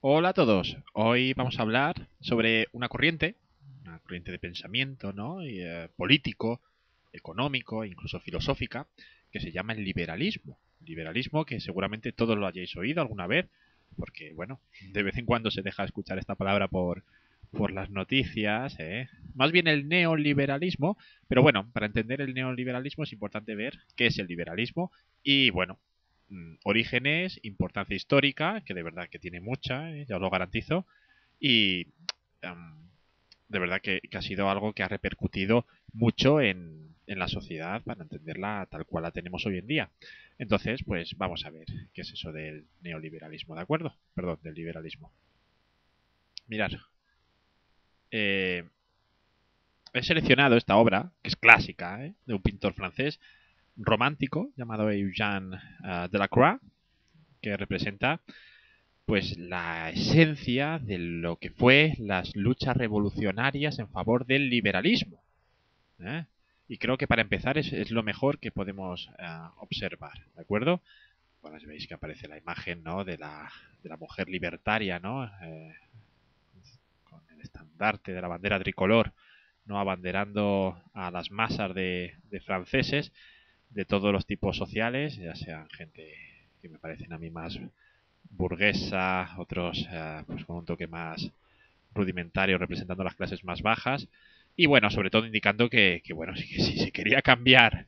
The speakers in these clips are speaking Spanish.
Hola a todos. Hoy vamos a hablar sobre una corriente de pensamiento, ¿no? Político, económico e incluso filosófica, que se llama el liberalismo. Liberalismo que seguramente todos lo hayáis oído alguna vez, porque, bueno, de vez en cuando se deja escuchar esta palabra por las noticias, ¿eh? Más bien el neoliberalismo, pero bueno, para entender el neoliberalismo es importante ver qué es el liberalismo y, bueno, orígenes, importancia histórica, que de verdad que tiene mucha, ya os lo garantizo, y de verdad que ha sido algo que ha repercutido mucho en la sociedad para entenderla tal cual la tenemos hoy en día. Entonces, pues vamos a ver qué es eso del neoliberalismo, ¿de acuerdo? Perdón, del liberalismo. Mirad, eh, he seleccionado esta obra, que es clásica, de un pintor francés romántico llamado Eugène Delacroix, que representa pues la esencia de lo que fue las luchas revolucionarias en favor del liberalismo. ¿Eh? Y creo que para empezar es lo mejor que podemos observar, ¿de acuerdo? Bueno, veis que aparece la imagen, ¿no? de la mujer libertaria, ¿no? Con el estandarte de la bandera tricolor, ¿no? Abanderando a las masas de franceses de todos los tipos sociales, ya sean gente que me parecen a mí más burguesa, otros pues con un toque más rudimentario representando las clases más bajas y bueno, sobre todo indicando que bueno, si se quería cambiar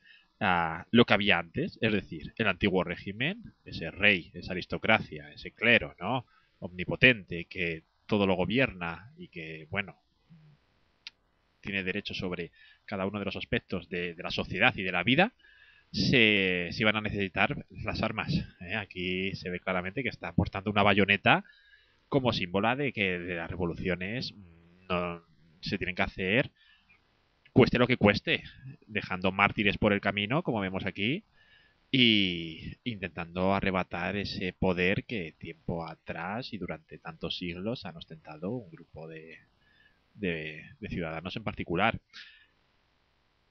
lo que había antes, es decir, el antiguo régimen, ese rey, esa aristocracia, ese clero, ¿no? Omnipotente, que todo lo gobierna y que, bueno, tiene derecho sobre cada uno de los aspectos de la sociedad y de la vida, se iban a necesitar las armas. Aquí se ve claramente que está portando una bayoneta como símbolo de las revoluciones no se tienen que hacer cueste lo que cueste, dejando mártires por el camino, como vemos aquí, y intentando arrebatar ese poder que tiempo atrás y durante tantos siglos han ostentado un grupo de ciudadanos en particular.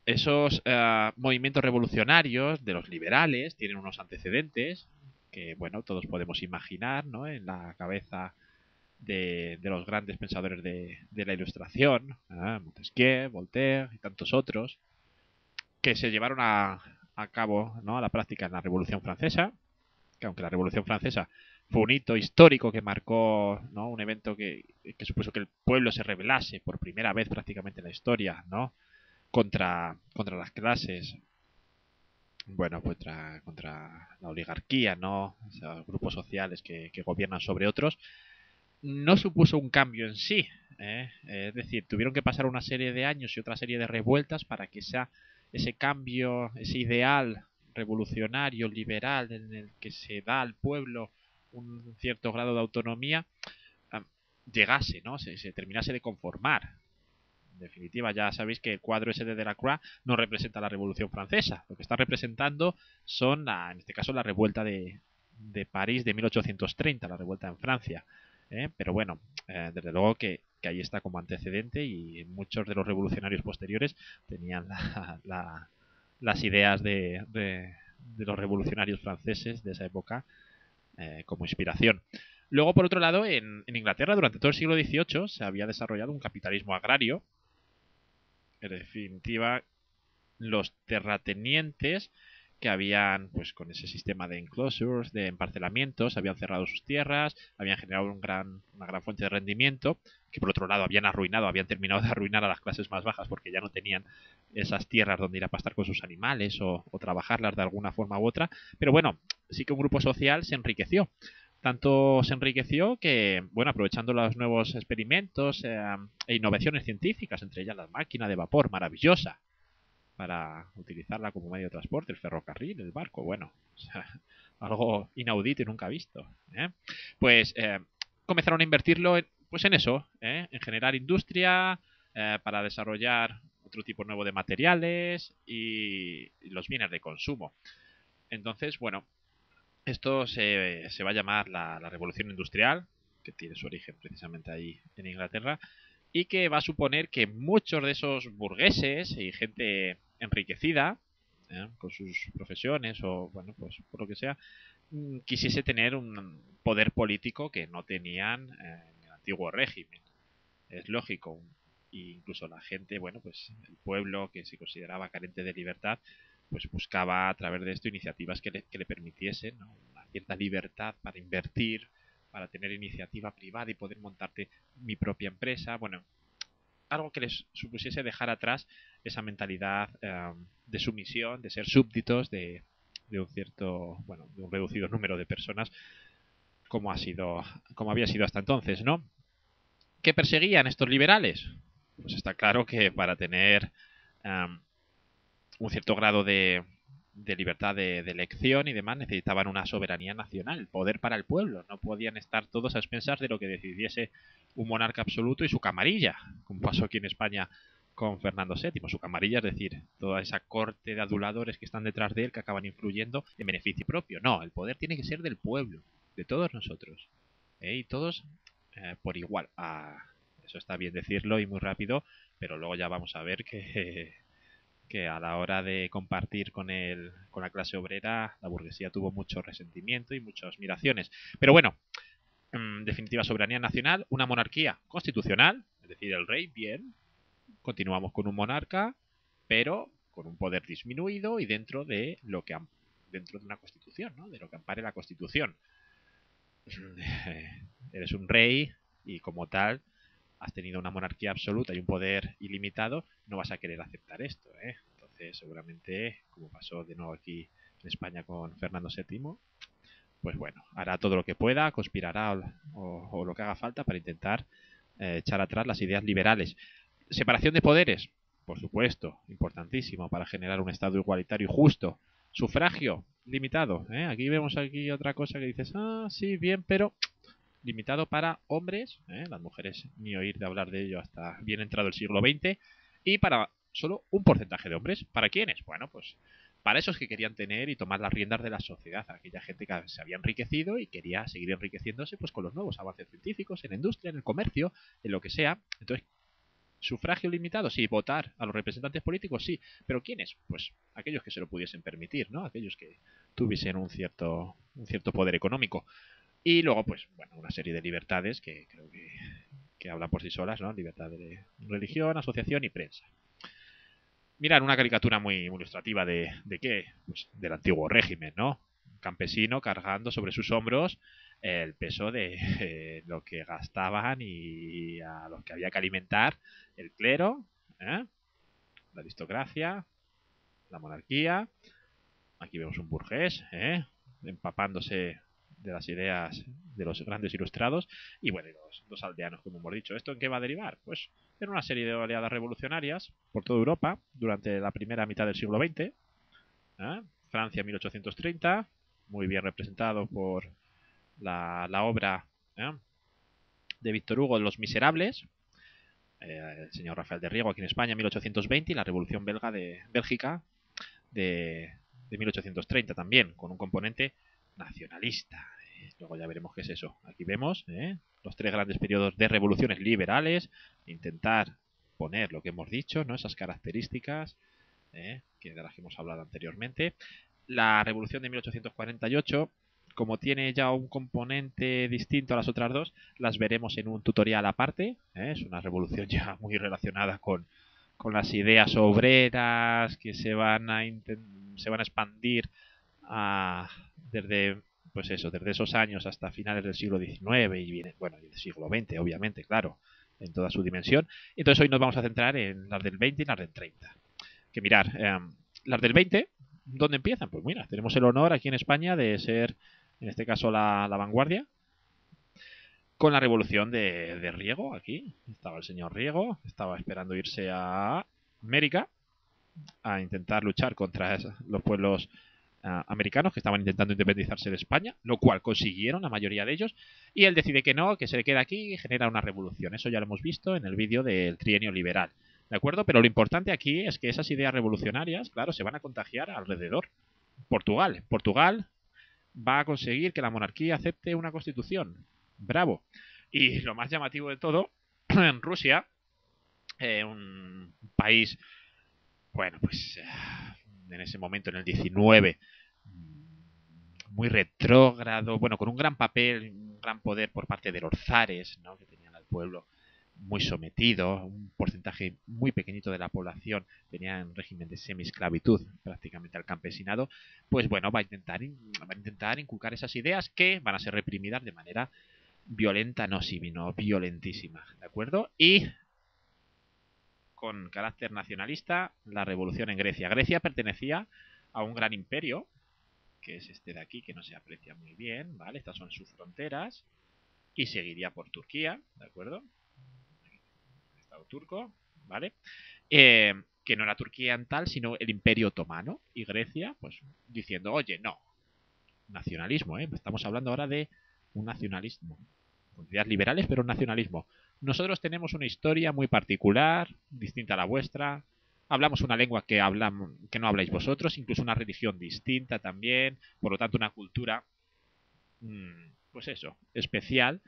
Esos movimientos revolucionarios de los liberales tienen unos antecedentes que, bueno, todos podemos imaginar, ¿no? En la cabeza de los grandes pensadores de la Ilustración, Montesquieu, Voltaire y tantos otros, que se llevaron a cabo, ¿no? A la práctica en la Revolución Francesa, que aunque la Revolución Francesa fue un hito histórico que marcó, ¿no? Un evento que supuso que el pueblo se rebelase por primera vez prácticamente en la historia, ¿no? Contra las clases, bueno, contra la oligarquía, ¿no? O sea, grupos sociales que gobiernan sobre otros, no supuso un cambio en sí. Es decir, tuvieron que pasar una serie de años y otra serie de revueltas para que ese cambio, ese ideal revolucionario, liberal, en el que se da al pueblo un cierto grado de autonomía, ah, llegase, ¿no? Se terminase de conformar. En definitiva, ya sabéis que el cuadro ese de Delacroix no representa la Revolución Francesa. Lo que está representando son, en este caso, la revuelta de París de 1830, la revuelta en Francia. Pero bueno, desde luego que ahí está como antecedente y muchos de los revolucionarios posteriores tenían las ideas de los revolucionarios franceses de esa época como inspiración. Luego, por otro lado, en Inglaterra durante todo el siglo XVIII se había desarrollado un capitalismo agrario. En definitiva, los terratenientes que habían, pues con ese sistema de enclosures, de emparcelamientos, habían cerrado sus tierras, habían generado una gran fuente de rendimiento, que por otro lado habían terminado de arruinar a las clases más bajas porque ya no tenían esas tierras donde ir a pastar con sus animales o trabajarlas de alguna forma u otra. Pero bueno, sí que un grupo social se enriqueció. Tanto se enriqueció que, bueno, aprovechando los nuevos experimentos e innovaciones científicas, entre ellas la máquina de vapor maravillosa, para utilizarla como medio de transporte, el ferrocarril, el barco, bueno, o sea, algo inaudito y nunca visto. Pues comenzaron a invertirlo pues en eso, en generar industria para desarrollar otro tipo nuevo de materiales y los bienes de consumo. Entonces, bueno, esto se va a llamar la revolución industrial, que tiene su origen precisamente ahí en Inglaterra, y que va a suponer que muchos de esos burgueses y gente enriquecida con sus profesiones o, bueno, pues por lo que sea, quisiese tener un poder político que no tenían en el antiguo régimen. Es lógico. E incluso la gente, bueno, pues el pueblo que se consideraba carente de libertad, pues buscaba a través de esto iniciativas que le permitiesen, ¿no?, una cierta libertad para invertir, para tener iniciativa privada y poder montarte mi propia empresa. Bueno, algo que les supusiese dejar atrás esa mentalidad de sumisión, de ser súbditos de un cierto, bueno, de un reducido número de personas, como ha sido, como había sido hasta entonces, ¿no? ¿Qué perseguían estos liberales? Pues está claro que para tener un cierto grado de libertad de elección y demás necesitaban una soberanía nacional, poder para el pueblo. No podían estar todos a expensas de lo que decidiese un monarca absoluto y su camarilla, como pasó aquí en España con Fernando VII. Su camarilla, es decir, toda esa corte de aduladores que están detrás de él que acaban influyendo en beneficio propio. No, el poder tiene que ser del pueblo, de todos nosotros. Y todos por igual. Eso está bien decirlo y muy rápido, pero luego ya vamos a ver que a la hora de compartir con la clase obrera, la burguesía tuvo mucho resentimiento y muchas admiraciones. Pero bueno, en definitiva, soberanía nacional, una monarquía constitucional, es decir, el rey, bien, continuamos con un monarca, pero con un poder disminuido y dentro de lo que dentro de una constitución, ¿no?, de lo que ampare la constitución. Eres un rey y como tal has tenido una monarquía absoluta y un poder ilimitado, no vas a querer aceptar esto, ¿eh? Entonces, seguramente, como pasó de nuevo aquí en España con Fernando VII, pues bueno, hará todo lo que pueda, conspirará o lo que haga falta para intentar echar atrás las ideas liberales. Separación de poderes, por supuesto, importantísimo para generar un Estado igualitario y justo. Sufragio limitado, ¿eh? Aquí vemos aquí otra cosa que dices, sí, bien, pero limitado para hombres, las mujeres ni oír de hablar de ello hasta bien entrado el siglo XX, y para solo un porcentaje de hombres. ¿Para quiénes? Bueno, pues para esos que querían tener y tomar las riendas de la sociedad, aquella gente que se había enriquecido y quería seguir enriqueciéndose pues con los nuevos avances científicos, en la industria, en el comercio, en lo que sea. Entonces, sufragio limitado, sí, votar a los representantes políticos, sí, pero ¿quiénes? Pues aquellos que se lo pudiesen permitir, ¿no? Aquellos que tuviesen un cierto poder económico. Y luego, pues, bueno, una serie de libertades que creo que hablan por sí solas, ¿no? Libertad de religión, asociación y prensa. Mirad, una caricatura muy ilustrativa de qué, pues del antiguo régimen, ¿no? Un campesino cargando sobre sus hombros el peso de lo que gastaban y a los que había que alimentar el clero, ¿eh?, la aristocracia, la monarquía. Aquí vemos un burgués, empapándose de las ideas de los grandes ilustrados y bueno, los aldeanos, como hemos dicho. ¿Esto en qué va a derivar? Pues en una serie de oleadas revolucionarias por toda Europa durante la primera mitad del siglo XX. Francia 1830, muy bien representado por la obra de Víctor Hugo, Los Miserables. El señor Rafael de Riego aquí en España 1820 y la Revolución Belga de Bélgica de 1830 también, con un componente nacionalista. Luego ya veremos qué es eso. Aquí vemos los tres grandes periodos de revoluciones liberales, intentar poner lo que hemos dicho, ¿no?, esas características que de las que hemos hablado anteriormente. La revolución de 1848, como tiene ya un componente distinto a las otras dos, las veremos en un tutorial aparte. Es una revolución ya muy relacionada con las ideas obreras que se van a expandir desde pues eso, desde esos años hasta finales del siglo XIX y viene, bueno, y del siglo XX, obviamente, claro, en toda su dimensión. Entonces hoy nos vamos a centrar en las del 20 y las del 30. Que mirar, las del 20, ¿dónde empiezan? Pues mira, tenemos el honor aquí en España de ser, en este caso, la vanguardia con la revolución de Riego. Aquí estaba el señor Riego, estaba esperando irse a América a intentar luchar contra los pueblos americanos que estaban intentando independizarse de España, lo cual consiguieron la mayoría de ellos, y él decide que no, que se queda aquí y genera una revolución. Eso ya lo hemos visto en el vídeo del trienio liberal, ¿de acuerdo? Pero lo importante aquí es que esas ideas revolucionarias, claro, se van a contagiar alrededor. Portugal va a conseguir que la monarquía acepte una constitución. Bravo. Y lo más llamativo de todo, en Rusia, un país, bueno, pues en ese momento, en el 19, muy retrógrado, bueno, con un gran papel, un gran poder por parte de los zares, ¿no? Que tenían al pueblo muy sometido, un porcentaje muy pequeñito de la población tenía en régimen de semi-esclavitud prácticamente al campesinado, pues bueno, va a intentar inculcar esas ideas que van a ser reprimidas de manera violenta, no, sí, vino violentísima, ¿de acuerdo? Y con carácter nacionalista, la revolución en Grecia. Grecia pertenecía a un gran imperio, que es este de aquí, que no se aprecia muy bien, ¿vale? Estas son sus fronteras, y seguiría por Turquía, ¿de acuerdo? Estado turco, ¿vale? Que no era Turquía en tal, sino el Imperio Otomano y Grecia, pues diciendo, oye, no, nacionalismo, ¿eh? Estamos hablando ahora de un nacionalismo, con ideas liberales, pero un nacionalismo. Nosotros tenemos una historia muy particular, distinta a la vuestra, hablamos una lengua que no habláis vosotros, incluso una religión distinta también, por lo tanto una cultura, pues eso, especial.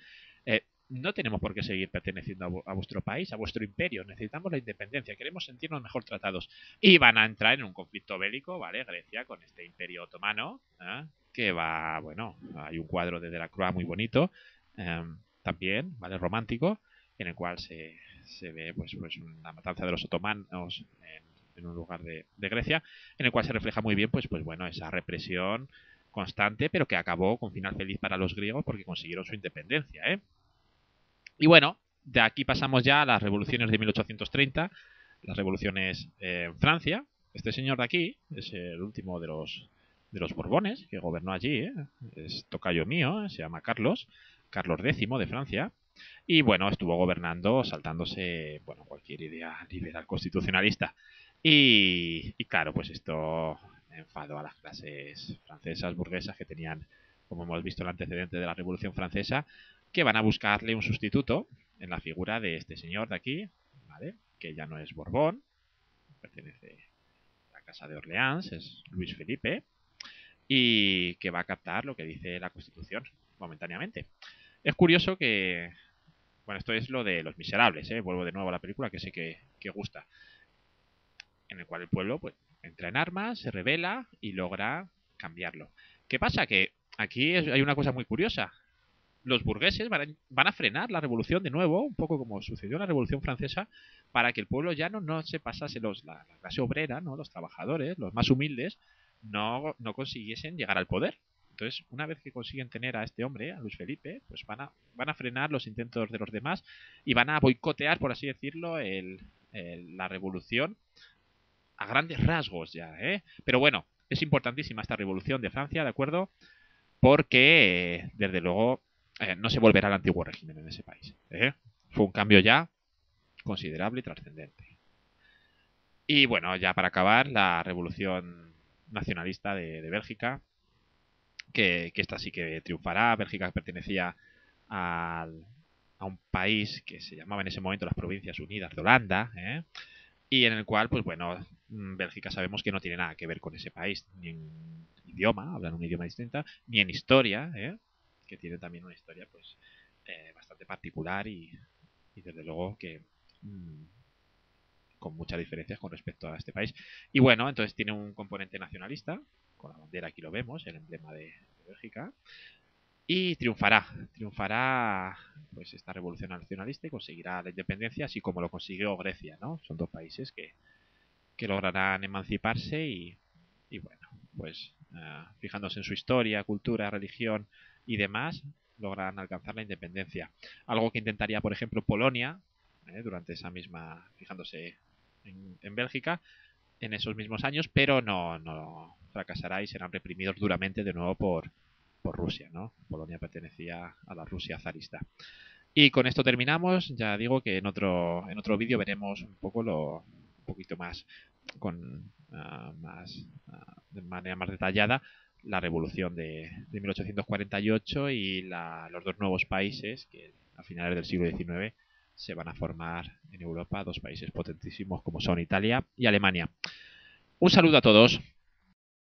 No tenemos por qué seguir perteneciendo a vuestro país, a vuestro imperio. Necesitamos la independencia, queremos sentirnos mejor tratados. Y van a entrar en un conflicto bélico, ¿vale? Grecia con este imperio otomano, que va, bueno, hay un cuadro de Delacroix muy bonito, también, ¿vale? Romántico, en el cual se ve pues una matanza de los otomanos en un lugar de Grecia, en el cual se refleja muy bien, pues bueno, esa represión constante, pero que acabó con final feliz para los griegos porque consiguieron su independencia, ¿eh? Y bueno, de aquí pasamos ya a las revoluciones de 1830, las revoluciones en Francia. Este señor de aquí es el último de los Borbones que gobernó allí, ¿eh? Es tocayo mío, se llama Carlos X de Francia. Y bueno, estuvo gobernando saltándose, bueno, cualquier idea liberal constitucionalista. Y claro, pues esto enfadó a las clases francesas burguesas que tenían, como hemos visto, el antecedente de la Revolución Francesa, que van a buscarle un sustituto en la figura de este señor de aquí, ¿vale? Que ya no es Borbón, pertenece a la Casa de Orleans, es Luis Felipe, y que va a captar lo que dice la Constitución momentáneamente. Es curioso que, bueno, esto es lo de Los Miserables, ¿eh? Vuelvo de nuevo a la película que sé que gusta, en el cual el pueblo pues entra en armas, se rebela y logra cambiarlo. ¿Qué pasa? Que aquí hay una cosa muy curiosa. Los burgueses van a frenar la revolución de nuevo, un poco como sucedió en la Revolución Francesa, para que el pueblo llano no se pasase, la clase obrera, ¿no? Los trabajadores, los más humildes, no consiguiesen llegar al poder. Entonces, una vez que consiguen tener a este hombre, a Luis Felipe, pues van a frenar los intentos de los demás y van a boicotear, por así decirlo, la revolución a grandes rasgos ya, ¿eh? Pero bueno, es importantísima esta revolución de Francia, ¿de acuerdo? Porque, desde luego, no se volverá al antiguo régimen en ese país, ¿eh? Fue un cambio ya considerable y trascendente. Y bueno, ya para acabar, la revolución nacionalista de Bélgica, que esta sí que triunfará. Bélgica pertenecía a un país que se llamaba en ese momento las Provincias Unidas de Holanda, ¿eh? Y en el cual, pues bueno, Bélgica sabemos que no tiene nada que ver con ese país, ni en idioma, hablan un idioma distinto, ni en historia, ¿eh? Que tiene también una historia pues bastante particular y desde luego que mmm, con muchas diferencias con respecto a este país. Y bueno, entonces tiene un componente nacionalista, con la bandera aquí lo vemos, el emblema de Bélgica, y triunfará pues esta revolución nacionalista y conseguirá la independencia, así como lo consiguió Grecia, ¿no? Son dos países que lograrán emanciparse y bueno, pues fijándose en su historia, cultura, religión y demás, lograrán alcanzar la independencia. Algo que intentaría, por ejemplo, Polonia, durante esa misma, fijándose en Bélgica, en esos mismos años, pero no fracasará y serán reprimidos duramente de nuevo por Rusia, ¿no? Polonia pertenecía a la Rusia zarista. Y con esto terminamos. Ya digo que en otro vídeo veremos un poco un poquito más de manera más detallada la revolución de 1848 y los dos nuevos países que a finales del siglo XIX se van a formar en Europa, dos países potentísimos como son Italia y Alemania. Un saludo a todos.